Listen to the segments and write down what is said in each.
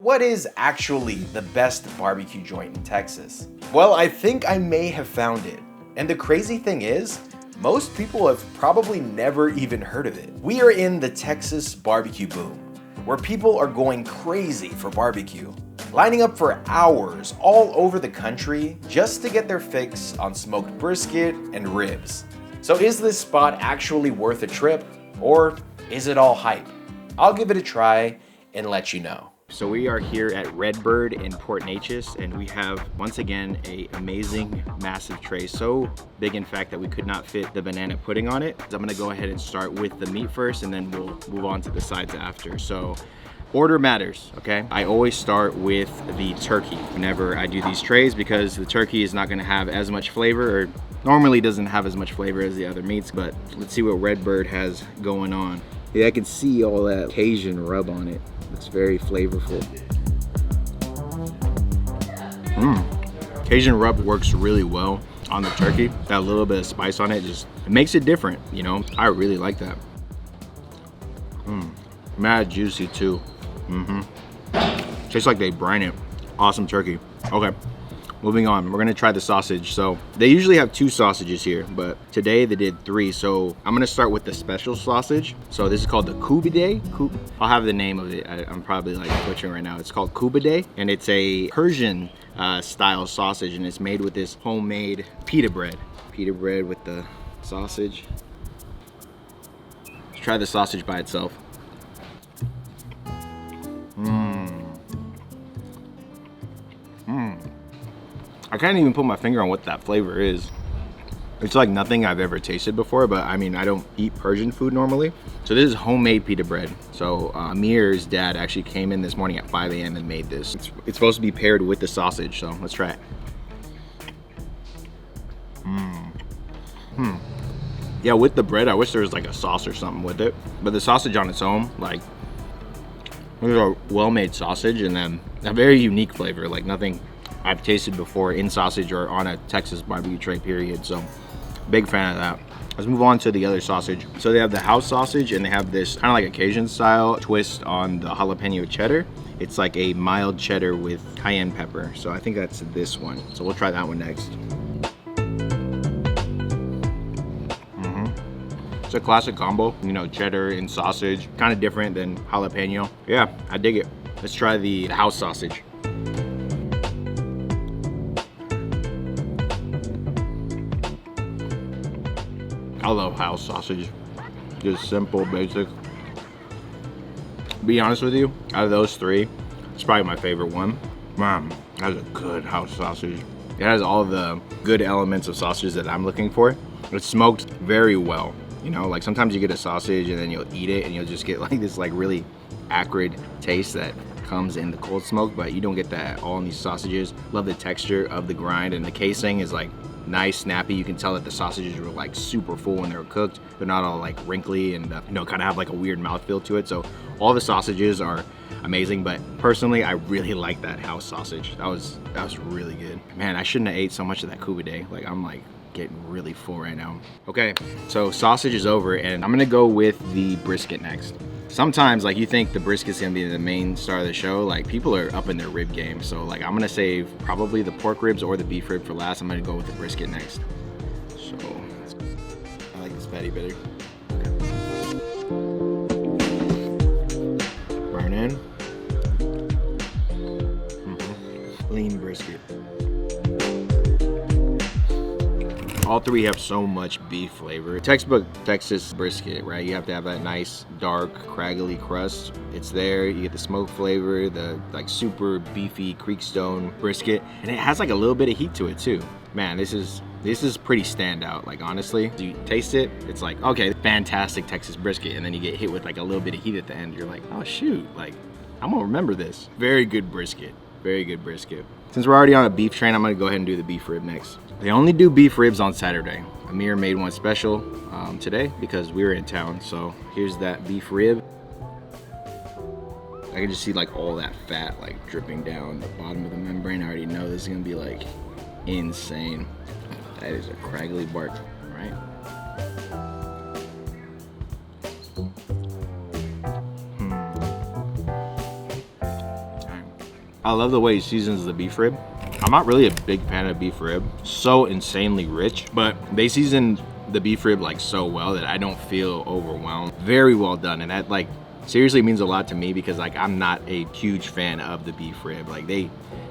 what is actually the best barbecue joint in Texas? Well, I think I may have found it. And the crazy thing is, most people have probably never even heard of it. We are in the Texas barbecue boom, where people are going crazy for barbecue, lining up for hours all over the country just to get their fix on smoked brisket and ribs. So is this spot actually worth a trip, or is it all hype? I'll give it a try and let you know. So we are here at Red Bird in Port Neches, and we have once again a amazing massive tray, so big in fact that we could not fit the banana pudding on it. So I'm gonna go ahead and start with the meat first, and then we'll move on to the sides after. So order matters, okay? I always start with the turkey whenever I do these trays, because the turkey is not gonna have as much flavor, or normally doesn't have as much flavor as the other meats. But let's see what Red Bird has going on. Yeah, I can see all that Cajun rub on it. It's very flavorful. Cajun rub works really well on the turkey. That little bit of spice on it just, it makes it different, you know? I really like that. Mad juicy too. Tastes like they brine it. Awesome turkey. Okay, moving on. We're gonna try the sausage. So they usually have 2 sausages here, but today they did 3. So I'm gonna start with the special sausage. So this is called the Kubide. I'll have the name of it. I'm probably like butchering right now. It's called Kubide, and it's a Persian style sausage, and it's made with this homemade pita bread. Pita bread with the sausage. Let's try the sausage by itself. I can't even put my finger on what that flavor is. It's like nothing I've ever tasted before, but I mean, I don't eat Persian food normally. So this is homemade pita bread. So Amir's dad actually came in this morning at 5 a.m. and made this. It's supposed to be paired with the sausage, so let's try it. Yeah, with the bread, I wish there was like a sauce or something with it. But the sausage on its own, like, it's a well-made sausage, and then a very unique flavor, like nothing I've tasted before in sausage or on a Texas barbecue tray, period. So big fan of that. Let's move on to the other sausage. So they have the house sausage, and they have this kind of like a Cajun style twist on the jalapeno cheddar. It's like a mild cheddar with cayenne pepper. So I think that's this one. So we'll try that one next. It's a classic combo, you know, cheddar and sausage, kind of different than jalapeno. Yeah, I dig it. Let's try the house sausage. I love house sausage. Just simple, basic. Be honest with you, out of those 3, it's probably my favorite one. Man, that's a good house sausage. It has all the good elements of sausages that I'm looking for. It's smoked very well. You know, like sometimes you get a sausage and then you'll eat it and you'll just get like this like really acrid taste that comes in the cold smoke, but you don't get that at all in these sausages. Love the texture of the grind, and the casing is like nice, snappy. You can tell that the sausages were like super full when they were cooked. They're not all like wrinkly and you know, kind of have like a weird mouthfeel to it. So all the sausages are amazing, but personally I really like that house sausage. That was really good. Man, I shouldn't have ate so much of that Kubide. Like I'm like getting really full right now. Okay, so sausage is over, and I'm gonna go with the brisket next. Sometimes like you think the brisket's gonna be the main star of the show, like people are up in their rib game. So like I'm gonna save probably the pork ribs or the beef rib for last. I'm gonna go with the brisket next. So I like this fatty bitter. Burn in. Lean brisket. All 3 have so much beef flavor. Textbook Texas brisket, right? You have to have that nice, dark, craggly crust. It's there. You get the smoke flavor, the like super beefy Creekstone brisket, and it has like a little bit of heat to it too. Man, this is pretty standout. Like honestly, you taste it, it's like, okay, fantastic Texas brisket, and then you get hit with like a little bit of heat at the end. You're like, oh shoot, like I'm gonna remember this. Very good brisket. Very good brisket. Since we're already on a beef train, I'm gonna go ahead and do the beef rib next. They only do beef ribs on Saturday. Amir made one special today because we were in town. So here's that beef rib. I can just see like all that fat like dripping down the bottom of the membrane. I already know this is gonna be like insane. That is a craggly bark, right? I love the way he seasons the beef rib. I'm not really a big fan of beef rib. So insanely rich, but they season the beef rib like so well that I don't feel overwhelmed. Very well done, and that like seriously means a lot to me because like I'm not a huge fan of the beef rib. Like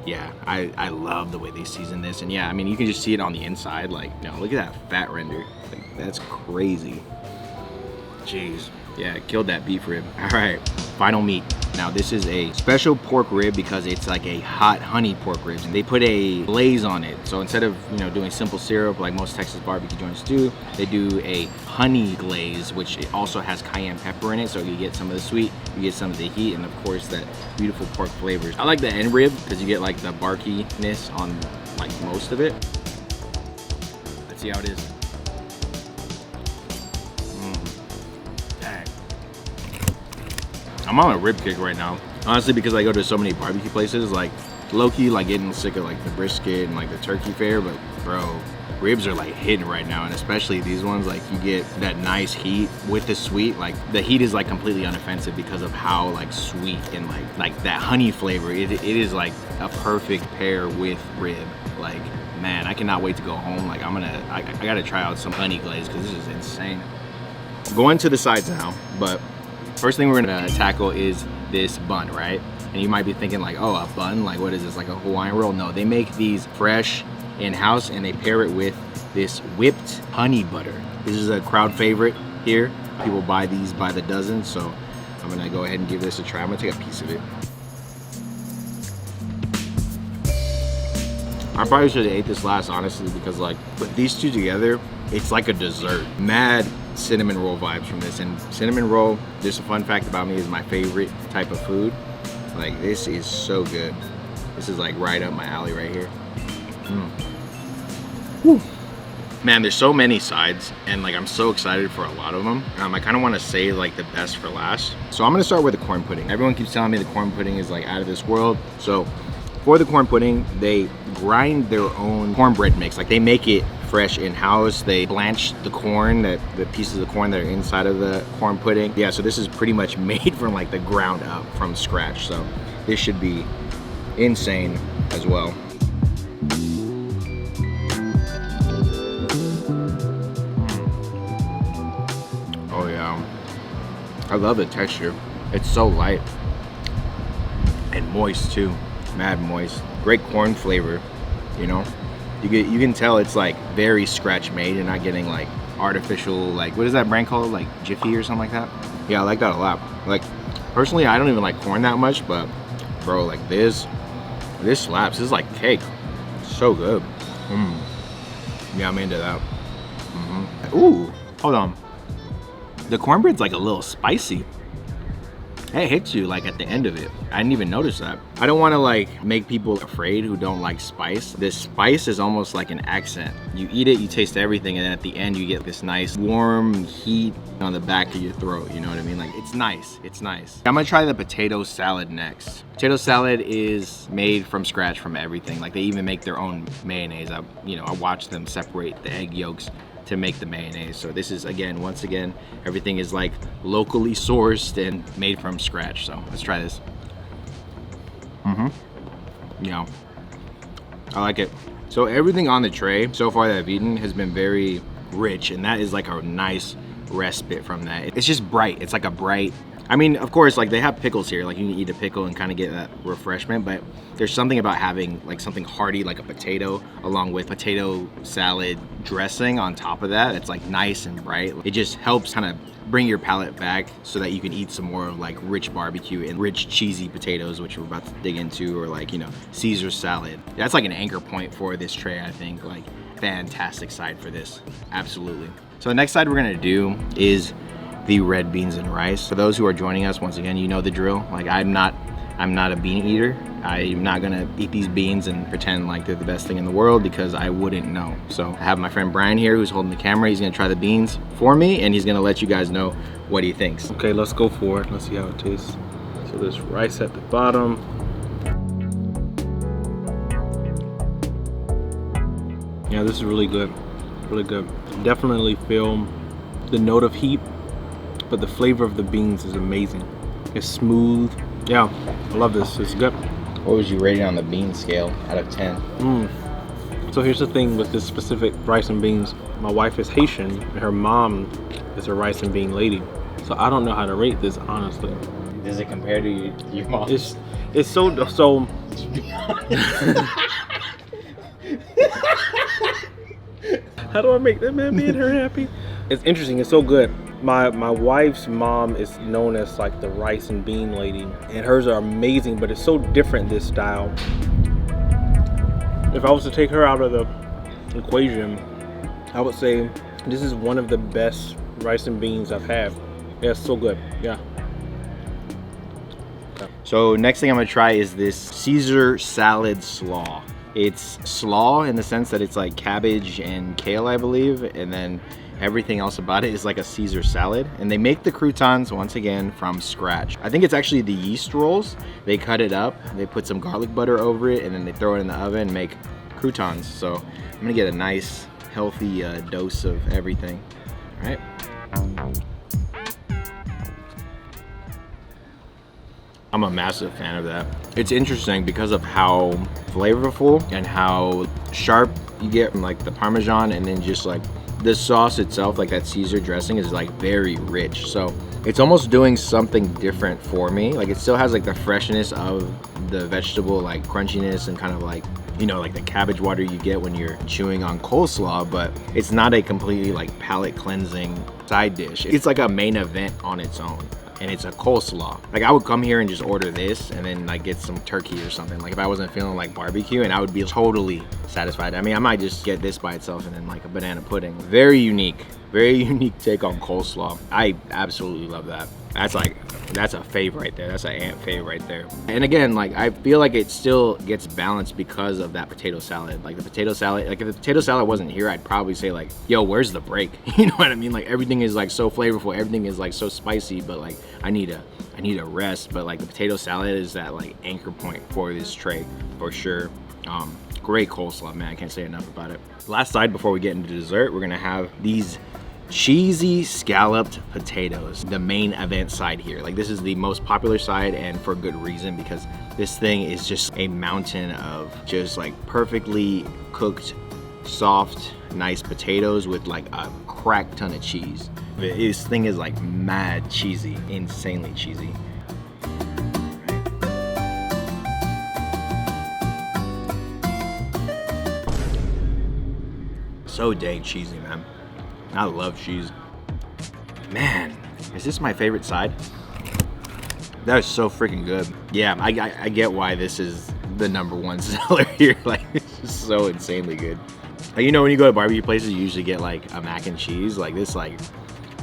yeah, I love the way they season this, and yeah, I mean you can just see it on the inside. Like, you know, look at that fat render. Like, that's crazy. Jeez. Yeah, killed that beef rib. All right, final meat. Now this is a special pork rib because it's like a hot honey pork rib. And they put a glaze on it. So instead of, you know, doing simple syrup like most Texas barbecue joints do, they do a honey glaze, which it also has cayenne pepper in it. So you get some of the sweet, you get some of the heat, and of course that beautiful pork flavors. I like the end rib because you get like the barkiness on like most of it. Let's see how it is. I'm on a rib kick right now. Honestly, because I go to so many barbecue places, like low-key like getting sick of like the brisket and like the turkey fare, but bro, ribs are like hitting right now, and especially these ones, like you get that nice heat with the sweet. Like the heat is like completely unoffensive because of how like sweet and like that honey flavor. It is like a perfect pair with rib. Like, man, I cannot wait to go home. Like I gotta try out some honey glaze because this is insane. Going to the sides now, but first thing we're gonna tackle is this bun, right? And you might be thinking like, oh, a bun? Like what is this, like a Hawaiian roll? No, they make these fresh in-house and they pair it with this whipped honey butter. This is a crowd favorite here. People buy these by the dozen, so I'm gonna go ahead and give this a try. I'm gonna take a piece of it. I probably should have ate this last, honestly, because like with these two together, it's like a dessert. Mad cinnamon roll vibes from this. And cinnamon roll, just a fun fact about me, is my favorite type of food. Like this is so good. This is like right up my alley right here. Whew. Man, there's so many sides and like I'm so excited for a lot of them. I kind of want to save like the best for last. So I'm gonna start with the corn pudding. Everyone keeps telling me the corn pudding is like out of this world. So for the corn pudding, they grind their own cornbread mix. Like they make it fresh in-house. They blanch the corn, the pieces of corn that are inside of the corn pudding. Yeah, so this is pretty much made from like the ground up, from scratch. So this should be insane as well. Oh yeah, I love the texture. It's so light and moist too. Mad moist. Great corn flavor, you know? You can tell it's like very scratch made. You're not getting like artificial, like what is that brand called, like Jiffy or something like that. Yeah, I like that a lot. Like personally, I don't even like corn that much, but bro, like this slaps. This is like cake. So good. Yeah, I'm into that. Ooh, hold on. The cornbread's like a little spicy. It hits you like at the end of it. I didn't even notice that. I don't want to like make people afraid who don't like spice. This spice is almost like an accent. You eat it, you taste everything, and then at the end you get this nice warm heat on the back of your throat. You know what I mean? Like it's nice. It's nice. I'm gonna try the potato salad next. Potato salad is made from scratch from everything. Like they even make their own mayonnaise. I watch them separate the egg yolks to make the mayonnaise. So this is, again, once again, everything is like locally sourced and made from scratch. So let's try this. Yeah, I like it. So everything on the tray so far that I've eaten has been very rich, and that is like a nice respite from that. It's just bright. It's like a bright, I mean, of course, like they have pickles here, like you can eat a pickle and kind of get that refreshment, but there's something about having like something hearty like a potato along with potato salad dressing on top of that. It's like nice and bright. It just helps kind of bring your palate back so that you can eat some more of like rich barbecue and rich cheesy potatoes, which we're about to dig into, or like, you know, Caesar salad. That's like an anchor point for this tray, I think. Like fantastic side for this, absolutely. So the next side we're gonna do is the red beans and rice. For those who are joining us, once again, you know the drill. Like I'm not a bean eater. I'm not gonna eat these beans and pretend like they're the best thing in the world because I wouldn't know. So I have my friend Brian here who's holding the camera. He's gonna try the beans for me and he's gonna let you guys know what he thinks. Okay, let's go for it. Let's see how it tastes. So there's rice at the bottom. Yeah, this is really good. Really good. Definitely feel the note of heat, but the flavor of the beans is amazing. It's smooth. Yeah, I love this. It's good. What was you rating on the bean scale out of 10? So here's the thing with this specific rice and beans. My wife is Haitian and her mom is a rice and bean lady. So I don't know how to rate this, honestly. Does it compare to your mom? It's so how do I make that man me and her happy? It's interesting, it's so good. My wife's mom is known as like the rice and bean lady, and hers are amazing, but it's so different, this style. If I was to take her out of the equation, I would say this is one of the best rice and beans I've had. Yeah, it's so good. Yeah. Okay. So next thing I'm gonna try is this Caesar salad slaw. It's slaw in the sense that it's like cabbage and kale, I believe, and then everything else about it is like a Caesar salad. And they make the croutons, once again, from scratch. I think it's actually the yeast rolls. They cut it up, they put some garlic butter over it, and then they throw it in the oven and make croutons. So I'm gonna get a nice, healthy dose of everything. All right. I'm a massive fan of that. It's interesting because of how flavorful and how sharp you get from like the Parmesan, and then just like the sauce itself, like that Caesar dressing is like very rich. So it's almost doing something different for me. Like it still has like the freshness of the vegetable, like crunchiness and kind of like, you know, like the cabbage water you get when you're chewing on coleslaw, but it's not a completely like palate cleansing side dish. It's like a main event on its own. And it's a coleslaw. Like I would come here and just order this and then like get some turkey or something. Like if I wasn't feeling like barbecue, and I would be totally satisfied. I mean, I might just get this by itself and then like a banana pudding. Very unique take on coleslaw. I absolutely love that. That's a fave right there. That's an ant fave right there. And again, like I feel like it still gets balanced because of that potato salad. Like the potato salad, like if the potato salad wasn't here, I'd probably say like, yo, where's the break? You know what I mean? Like everything is like so flavorful, everything is like so spicy, but like I need a rest. But like the potato salad is that like anchor point for this tray for sure. Great coleslaw, man. I can't say enough about it. Last side before we get into dessert, we're gonna have these cheesy scalloped potatoes, the main event side here. Like this is the most popular side, and for good reason, because this thing is just a mountain of just like perfectly cooked, soft, nice potatoes with like a crack ton of cheese. This thing is like mad cheesy, insanely cheesy. So dang cheesy, man. I love cheese. Man, is this my favorite side? That is so freaking good. Yeah, I get why this is the #1 seller here. Like, it's just so insanely good. Like, you know, when you go to barbecue places, you usually get like a mac and cheese. Like this like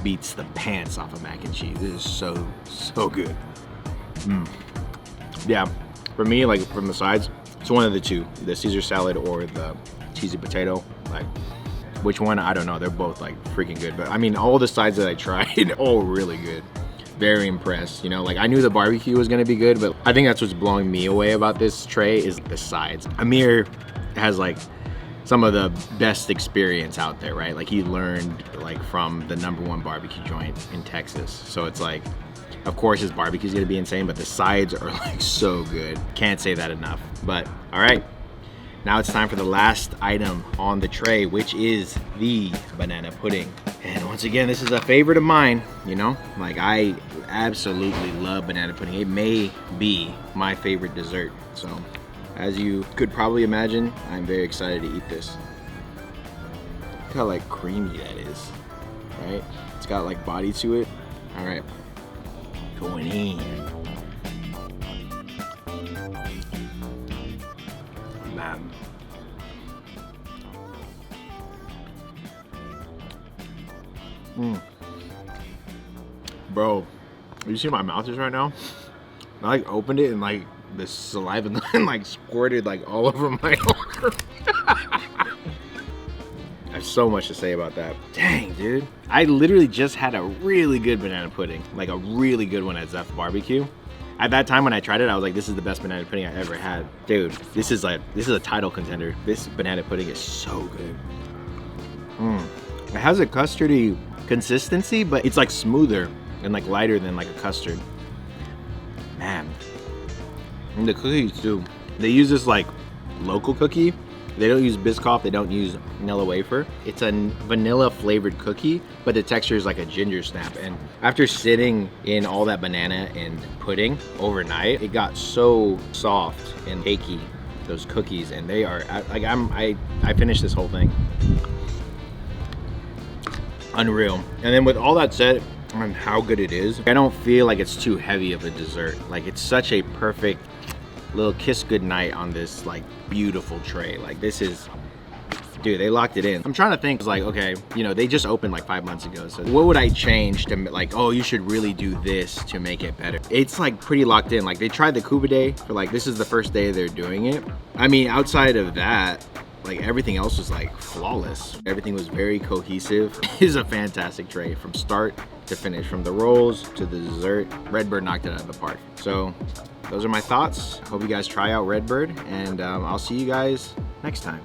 beats the pants off of mac and cheese. This is so good. Yeah, for me, like from the sides, it's one of the two, the Caesar salad or the cheesy potato. Like, which one? I don't know. They're both like freaking good. But I mean, all the sides that I tried, all really good. Very impressed. You know, like I knew the barbecue was gonna be good, but I think that's what's blowing me away about this tray is the sides. Amir has like some of the best experience out there, right? Like he learned like from the #1 barbecue joint in Texas. So it's like, of course his barbecue's gonna be insane, but the sides are like so good. Can't say that enough. But all right. Now it's time for the last item on the tray, which is the banana pudding. And once again, this is a favorite of mine, you know? Like I absolutely love banana pudding. It may be my favorite dessert. So as you could probably imagine, I'm very excited to eat this. Look how like creamy that is, right? It's got like body to it. All right, going in. Man. Bro, you see my mouth is right now? I like opened it and like the saliva like squirted like all over my arm. I have so much to say about that. Dang, dude. I literally just had a really good banana pudding, like a really good one at Zeph Barbecue. At that time when I tried it, I was like, this is the best banana pudding I ever had. Dude, this is a title contender. This banana pudding is so good. It has a custardy consistency, but it's like smoother and like lighter than like a custard. Man, And the cookies too. They use this like local cookie. They don't use Biscoff, they don't use vanilla wafer. It's a vanilla flavored cookie, but the texture is like a ginger snap. And after sitting in all that banana and pudding overnight, it got so soft and cakey, those cookies, and they are, like I finished this whole thing. Unreal. And then with all that said, on how good it is, I don't feel like it's too heavy of a dessert. Like it's such a perfect little kiss goodnight on this like beautiful tray. Like this is, dude, they locked it in. I'm trying to think, it's like, okay, you know, they just opened like 5 months ago. So what would I change to like, oh, you should really do this to make it better? It's like pretty locked in. Like they tried the Cuba Day for like, this is the first day they're doing it. I mean, outside of that, like everything else was like flawless. Everything was very cohesive. It is a fantastic tray from start to finish, from the rolls to the dessert. Red Bird knocked it out of the park. So those are my thoughts. Hope you guys try out Red Bird, and I'll see you guys next time.